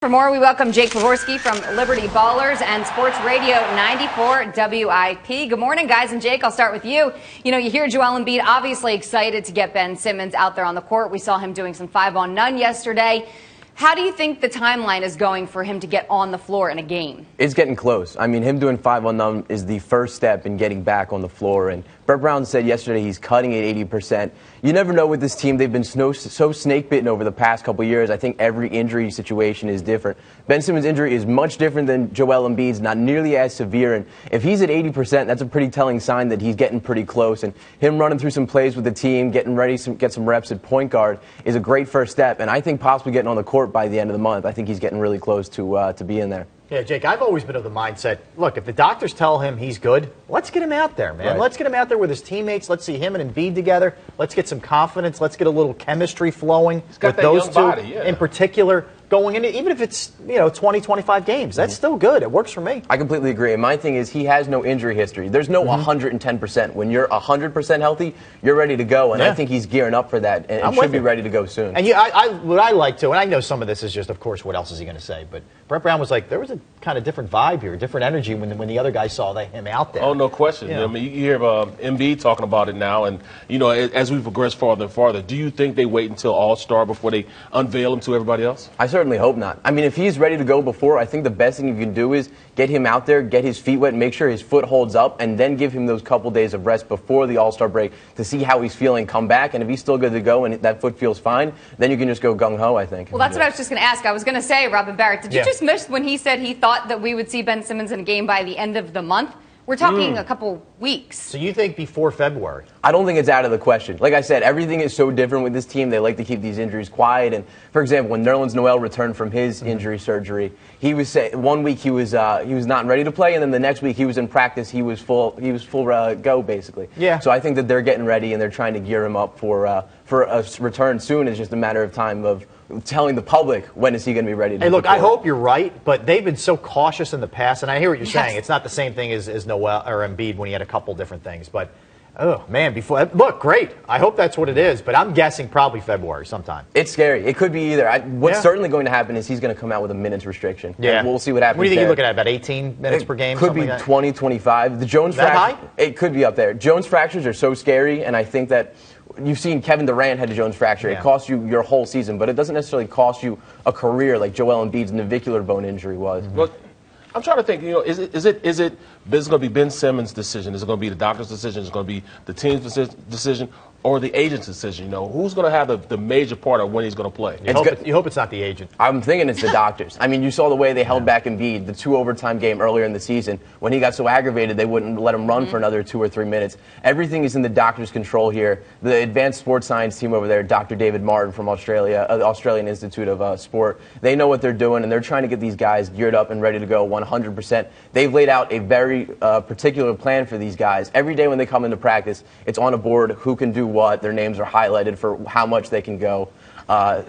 For more, we welcome Jake Wyshorski from Liberty Ballers and Sports Radio 94 WIP. Good morning, guys. And Jake, I'll start with you. You know, you hear Joel Embiid obviously excited to get Ben Simmons out there on the court. We saw him doing some 5-on-none yesterday. How do you think the timeline is going for him to get on the floor in a game? It's getting close. I mean, him doing 5-on-none is the first step in getting back on the floor. And Brett Brown said yesterday he's cutting at 80%. You never know with this team. They've been so snake-bitten over the past couple years. I think every injury situation is different. Ben Simmons' injury is much different than Joel Embiid's, not nearly as severe. And if he's at 80%, that's a pretty telling sign that he's getting pretty close. And him running through some plays with the team, getting ready to get some reps at point guard is a great first step. And I think possibly getting on the court by the end of the month. I think he's getting really close to being there. Yeah, Jake, I've always been of the mindset, look, if the doctors tell him he's good, let's get him out there, man. Right. Let's get him out there with his teammates. Let's see him and Embiid together. Let's get some confidence. Let's get a little chemistry flowing with those two in particular going into, even if it's, 20, 25 games. That's still good. It works for me. I completely agree. And my thing is he has no injury history. There's no 110%. When you're 100% healthy, you're ready to go. And I think he's gearing up for that and should be ready to go soon. And what I like to, and I know some of this is just, of course, what else is he going to say? But Brett Brown was like, there was a kind of different vibe here, different energy when the other guys saw him out there. Oh, no question. I mean, you hear Embiid talking about it now. And, as we progress farther and farther, do you think they wait until All-Star before they unveil him to everybody else? I certainly hope not. I mean, if he's ready to go before, I think the best thing you can do is get him out there, get his feet wet, make sure his foot holds up, and then give him those couple days of rest before the All-Star break to see how he's feeling, come back, and if he's still good to go and that foot feels fine, then you can just go gung-ho, I think. Well, that's what I was just going to ask. I was going to say, Robin Barrett, did you just miss when he said he thought that we would see Ben Simmons in a game by the end of the month? We're talking a couple weeks. So you think before February? I don't think it's out of the question. Like I said, everything is so different with this team. They like to keep these injuries quiet. And, for example, when Nerlens Noel returned from his injury surgery, he was 1 week he was not ready to play, and then the next week he was in practice. He was full go, basically. Yeah. So I think that they're getting ready, and they're trying to gear him up for a return soon. It's just a matter of time of telling the public when is he going to be ready to. Hey, look, I hope you're right, but they've been so cautious in the past, and I hear what you're saying. It's not the same thing as Noel or Embiid when he had a couple different things, but oh man, look, great. I hope that's what it is, but I'm guessing probably February sometime. It's scary. It could be either. What's certainly going to happen is he's going to come out with a minutes restriction. Yeah, and we'll see what happens. What do you think there. you're looking at? About 18 minutes per game? Could be like 20, 25. The Jones fracture. It could be up there. Jones fractures are so scary, and I think that you've seen Kevin Durant had a Jones fracture. It costs you your whole season, but it doesn't necessarily cost you a career like Joel Embiid's navicular bone injury was. Well, I'm trying to think, is it going to be Ben Simmons' decision? Is it going to be the doctor's decision? Is it going to be the team's decision? Or the agent's decision? Who's going to have the major part of when he's going to play? You hope it's not the agent. I'm thinking it's the doctors. I mean, you saw the way they held back Embiid, the 2 overtime game earlier in the season. When he got so aggravated, they wouldn't let him run for another 2 or 3 minutes. Everything is in the doctor's control here. The advanced sports science team over there, Dr. David Martin from Australia, the Australian Institute of Sport, they know what they're doing, and they're trying to get these guys geared up and ready to go 100%. They've laid out a very particular plan for these guys. Every day when they come into practice, it's on a board who can do what. Their names are highlighted for how much they can go.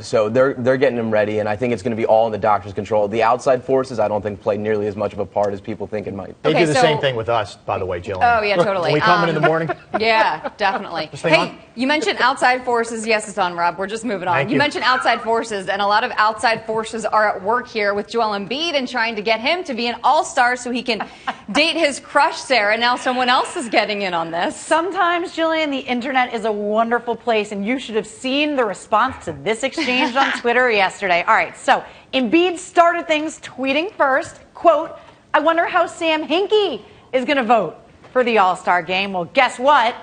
So they're getting them ready, and I think it's going to be all in the doctor's control. The outside forces, I don't think, play nearly as much of a part as people think it might. They do the same thing with us, by the way, Jill. Oh, yeah, totally. When we come in the morning? Yeah, definitely. Hey, you mentioned outside forces. Yes, it's on, Rob. We're just moving on. You mentioned outside forces, and a lot of outside forces are at work here with Joel Embiid and trying to get him to be an all-star so he can date his crush, Sarah. Now someone else is getting in on this. Sometimes, Jillian, the internet is a wonderful place, and you should have seen the response to this exchange on Twitter yesterday. All right, so Embiid started things tweeting first, quote, "I wonder how Sam Hinkie is going to vote for the All-Star game." Well, guess what?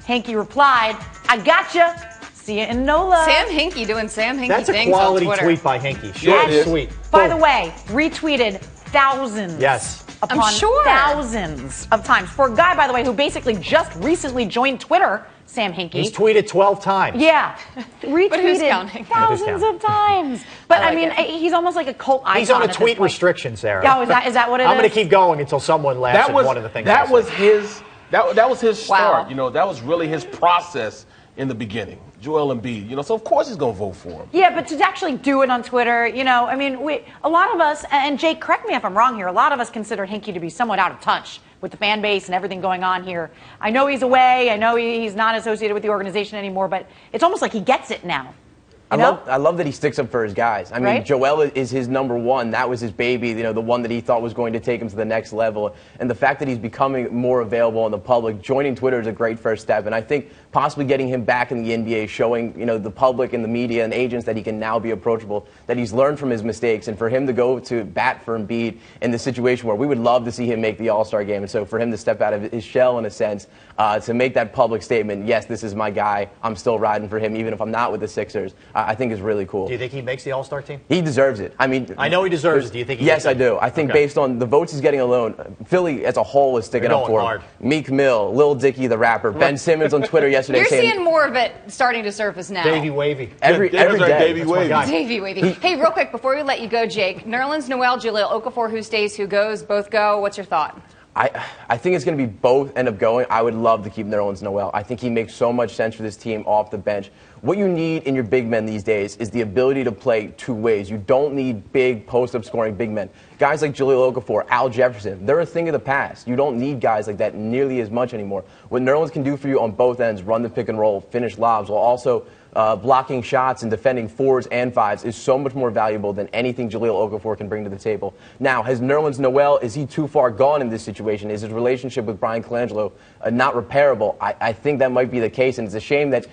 Hinkie replied, "I gotcha. See you in NOLA." Sam Hinkie doing Sam Hinkie That's things a quality on Twitter. tweet by Hinkie. Short and sweet. By the way, retweeted thousands. Yes. Upon thousands of times. For a guy, by the way, who basically just recently joined Twitter, Sam Hinkie. He's tweeted 12 times. Yeah. Retweeted thousands of times. But I mean, he's almost like a cult icon. He's on a tweet restriction, Sarah. Oh, is that what it is? I'm going to keep going until someone laughs at one of the things that was his start. Wow. That was really his process in the beginning. Joel Embiid, so of course he's going to vote for him. Yeah, but to actually do it on Twitter, I mean, a lot of us, and Jake, correct me if I'm wrong here, a lot of us consider Hinkie to be somewhat out of touch with the fan base and everything going on here. I know he's away. I know he's not associated with the organization anymore, but it's almost like he gets it now. I love that he sticks up for his guys. I mean, Right? Joel is his number one. That was his baby, the one that he thought was going to take him to the next level. And the fact that he's becoming more available in the public, joining Twitter is a great first step. And I think possibly getting him back in the NBA, showing the public and the media and agents that he can now be approachable, that he's learned from his mistakes, and for him to go to bat for Embiid in the situation where we would love to see him make the All-Star game. And so for him to step out of his shell, in a sense, to make that public statement, yes, this is my guy, I'm still riding for him, even if I'm not with the Sixers, I think is really cool. Do you think he makes the All-Star team? He deserves it. I mean, I know he deserves it. Do you think he Yes, gets I do. I think based on the votes he's getting alone, Philly as a whole is sticking up for him. Meek Mill, Lil Dicky the rapper, Ben Simmons on Twitter yesterday You're saying seeing more of it starting to surface now. Davey Wavy. every day. Davey That's my Wavy. guy. Davey Wavy. Hey, real quick, before we let you go, Jake, Nerlens Noel, Jahlil Okafor, who stays, who goes, both go. What's your thought? I think it's going to be both end up going. I would love to keep Nerlens Noel. I think he makes so much sense for this team off the bench. What you need in your big men these days is the ability to play two ways. You don't need big post-up scoring big men. Guys like Jahlil Okafor, Al Jefferson, they're a thing of the past. You don't need guys like that nearly as much anymore. What Nerlens can do for you on both ends, run the pick and roll, finish lobs, while also blocking shots and defending 4s and 5s is so much more valuable than anything Jahlil Okafor can bring to the table. Now, has Nerlens Noel, is he too far gone in this situation? Is his relationship with Brian Colangelo not repairable? I think that might be the case, and it's a shame that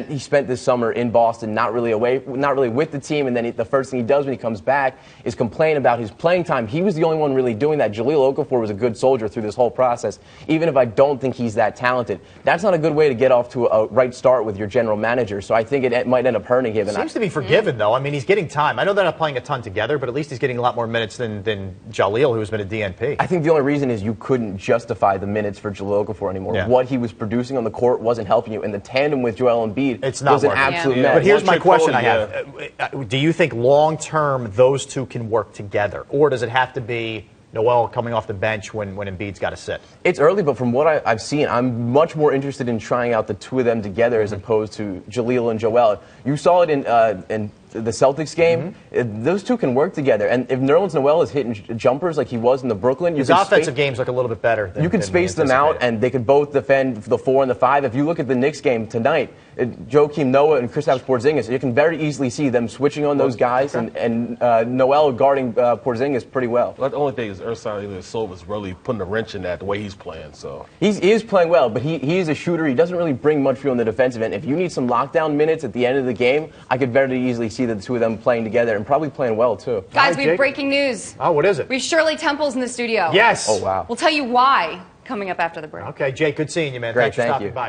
he spent this summer in Boston, not really with the team, and then the first thing he does when he comes back is complain about his playing time. He was the only one really doing that. Jahlil Okafor was a good soldier through this whole process, even if I don't think he's that talented. That's not a good way to get off to a right start with your general manager. So I think it might end up hurting him. Seems to be forgiven, though. I mean, he's getting time. I know they're not playing a ton together, but at least he's getting a lot more minutes than Jahlil, who's been a DNP. I think the only reason is you couldn't justify the minutes for Jahlil Okafor anymore. Yeah. What he was producing on the court wasn't helping you, and the tandem with Joel Embiid was an absolute mess. mess. But here's my question I Cody, have. Do you think long-term those two can work together, or does it have to be Noel coming off the bench when Embiid's got to sit? It's early, but from what I've seen, I'm much more interested in trying out the two of them together as opposed to Jahlil and Joel. You saw it in the Celtics game. Those two can work together. And if Nerlens Noel is hitting jumpers like he was in the Brooklyn, his offensive games look a little bit better. You could space them out, and they could both defend the 4 and the 5. If you look at the Knicks game tonight, Joakim Noah and Kristaps Porzingis, you can very easily see them switching on those guys, and Noel guarding Porzingis pretty well. The only thing is Ersan Ilyasova is really putting a wrench in that the way he's playing. So he is playing well, but he is a shooter. He doesn't really bring much for you on the defensive end. If you need some lockdown minutes at the end of the game, I could very easily see the two of them playing together and probably playing well too. Guys, we have breaking news. Oh, what is it? We have Shirley Temples in the studio. Yes. Oh, wow. We'll tell you why coming up after the break. Okay, Jake, good seeing you, man. Great, Thanks for thank stopping you. by.